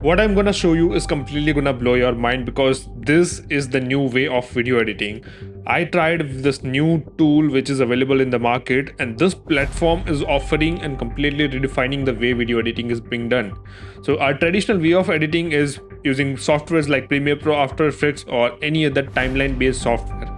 What I'm gonna show you is completely gonna blow your mind because this is the new way of video editing. I tried this new tool which is available in the market, and this platform is offering and completely redefining the way video editing is being done. So, our traditional way of editing is using softwares like Premiere Pro, After Effects, or any other timeline based software.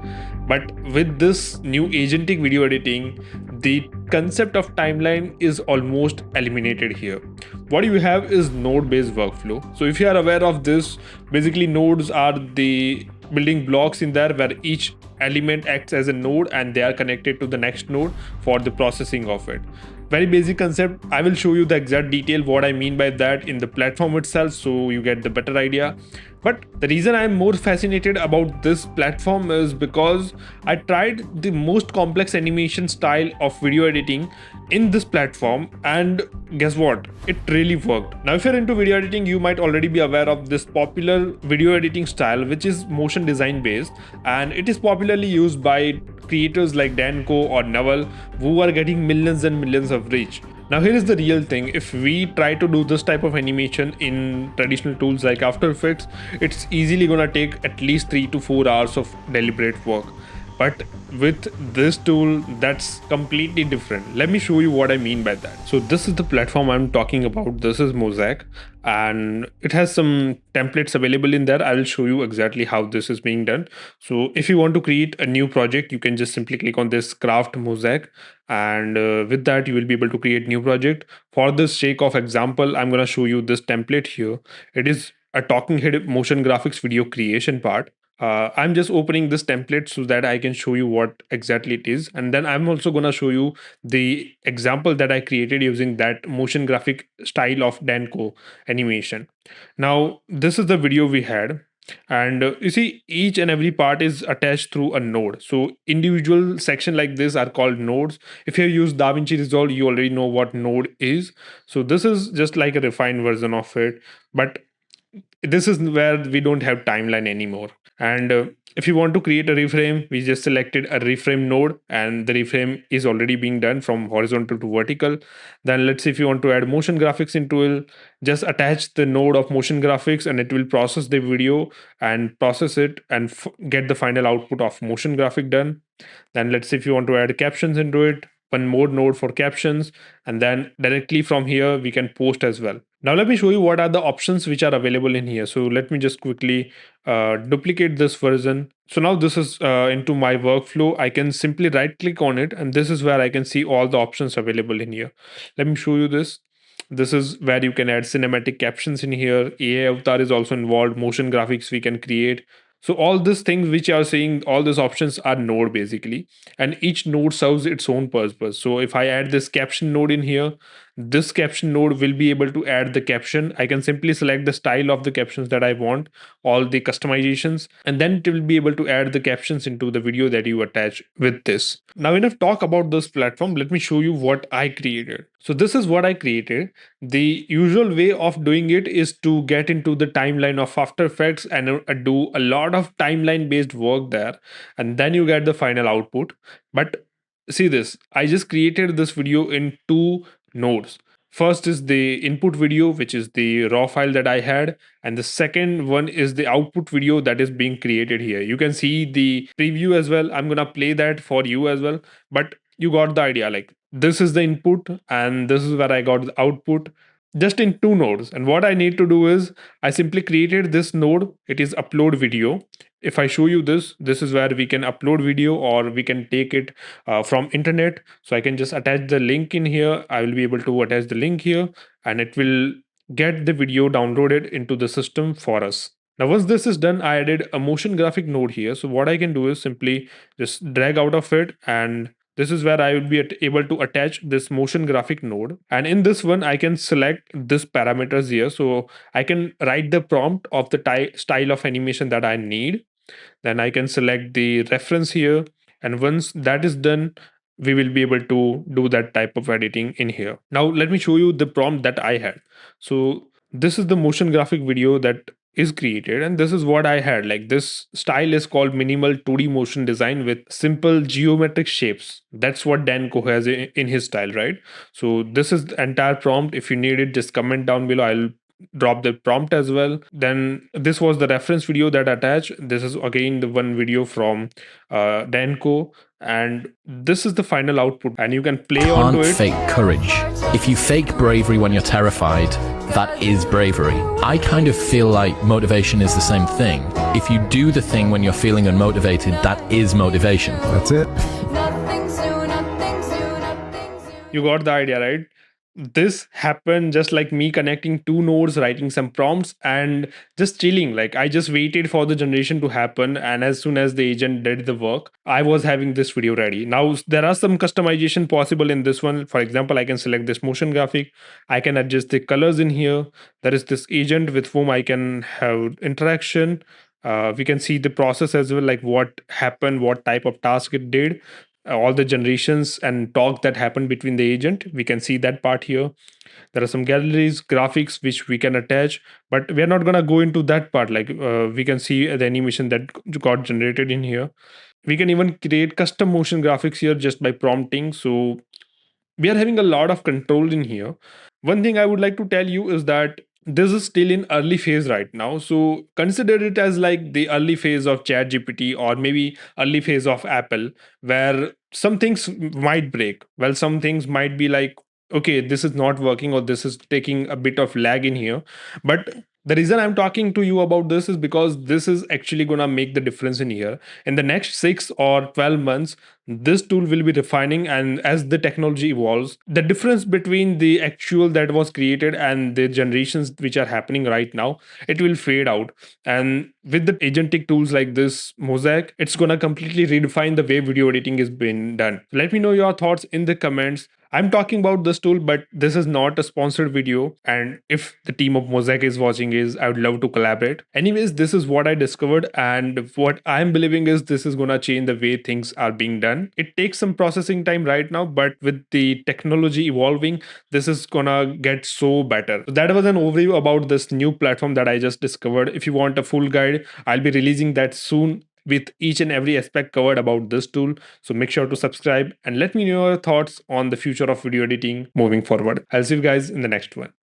But with this new agentic video editing, the concept of timeline is almost eliminated here. What you have is node based workflow. So if you are aware of this, basically nodes are the building blocks in there where each element acts as a node and they are connected to the next node for the processing of it. Very basic concept. I will show you the exact detail what I mean by that in the platform itself so you get the better idea. But the reason I'm more fascinated about this platform is because I tried the most complex animation style of video editing in this platform, and guess what? It really worked. Now, if you're into video editing, you might already be aware of this popular video editing style, which is motion design based, and it is popularly used by creators like Danco or Naval, who are getting millions and millions of reach. Now, here is the real thing. If we try to do this type of animation in traditional tools like After Effects, it's easily gonna take at least 3 to 4 hours of deliberate work. But with this tool, that's completely different. Let me show you what I mean by that. So this is the platform I'm talking about. This is Mosaic, and it has some templates available in there. I will show you exactly how this is being done. So if you want to create a new project, you can just simply click on this craft Mosaic, and with that you will be able to create new project. For this sake of example, I'm going to show you this template here. It is a talking head motion graphics video creation part. I'm just opening this template so that I can show you what exactly it is. And then I'm also going to show you the example that I created using that motion graphic style of Danco animation. Now, this is the video we had. And you see, each and every part is attached through a node. So individual section like this are called nodes. If you use DaVinci Resolve, you already know what node is. So this is just like a refined version of it. But this is where we don't have timeline anymore. And if you want to create a reframe, we just selected a reframe node, and the reframe is already being done from horizontal to vertical. Then let's say if you want to add motion graphics into it, just attach the node of motion graphics and it will process the video and process it and get the final output of motion graphic done. Then let's say if you want to add captions into it, one more node for captions, and then directly from here we can post as well. Now let me show you what are the options which are available in here. So let me just quickly duplicate this version. So now this is into my workflow. I can simply right click on it, and this is where I can see all the options available in here. Let me show you this. This is where you can add cinematic captions in here. AI avatar is also involved. Motion graphics we can create. So all these things which you are seeing, all these options are node basically, and each node serves its own purpose. So if I add this caption node in here, this caption node will be able to add the caption. I can simply select the style of the captions that I want, all the customizations, and then it will be able to add the captions into the video that you attach with this. Now, enough talk about this platform. Let me show you what I created. So this is what I created. The usual way of doing it is to get into the timeline of After Effects and do a lot of timeline based work there, and then you get the final output. But see this, I just created this video in two nodes. First is the input video, which is the raw file that I had, and the second one is the output video that is being created here. You can see the preview as well. I'm gonna play that for you as well, but you got the idea. Like, this is the input, and this is where I got the output, just in two nodes. And what I need to do is I simply created this node. It is upload video. If I show you this, this is where we can upload video, or we can take it from internet. So I can just attach the link in here. I will be able to attach the link here, and it will get the video downloaded into the system for us. Now, once this is done, I added a motion graphic node here. So what I can do is simply just drag out of it, and this is where I will be able to attach this motion graphic node. And in this one, I can select this parameters here. So I can write the prompt of the style of animation that I need. Then I can select the reference here. And once that is done, we will be able to do that type of editing in here. Now, let me show you the prompt that I had. So this is the motion graphic video that is created, and this is what I had. Like, this style is called minimal 2D motion design with simple geometric shapes. That's what Danco has in his style, right? So this is the entire prompt. If you need it, just comment down below. I'll drop the prompt as well. Then this was the reference video that attached. This is again the one video from Danco, and this is the final output, and you can play onto Can't it. fake courage. If you fake bravery when you're terrified, that is bravery. I kind of feel like motivation is the same thing. If you do the thing when you're feeling unmotivated, that is motivation. That's it. You got the idea, right? This happened just like me connecting two nodes, writing some prompts, and just chilling. Like, I just waited for the generation to happen, and as soon as the agent did the work, I was having this video ready. Now there are some customization possible in this one. For example, I can select this motion graphic, I can adjust the colors in here. There is this agent with whom I can have interaction. We can see the process as well, like what happened, what type of task it did, all the generations and talk that happened between the agent. We can see that part here. There are some galleries, graphics which we can attach, but we are not going to go into that part. Like, we can see the animation that got generated in here. We can even create custom motion graphics here just by prompting. So we are having a lot of control in here. One thing I would like to tell you is that this is still in early phase right now, so consider it as like the early phase of chat gpt, or maybe early phase of Apple, where some things might break, well, some things might be like, okay, this is not working, or this is taking a bit of lag in here. But the reason I'm talking to you about this is because this is actually gonna make the difference in here. In the next 6 or 12 months, this tool will be refining, and as the technology evolves, the difference between the actual that was created and the generations which are happening right now, it will fade out. And with the agentic tools like this Mosaic, it's gonna completely redefine the way video editing is being done. Let me know your thoughts in the comments. I'm talking about this tool, but this is not a sponsored video. And if the team of Mosaic is watching, is I would love to collaborate. Anyways, this is what I discovered, and what I'm believing is this is gonna change the way things are being done. It takes some processing time right now, but with the technology evolving, this is gonna get so better. So that was an overview about this new platform that I just discovered. If you want a full guide, I'll be releasing that soon with each and every aspect covered about this tool. So make sure to subscribe and let me know your thoughts on the future of video editing moving forward. I'll see you guys in the next one.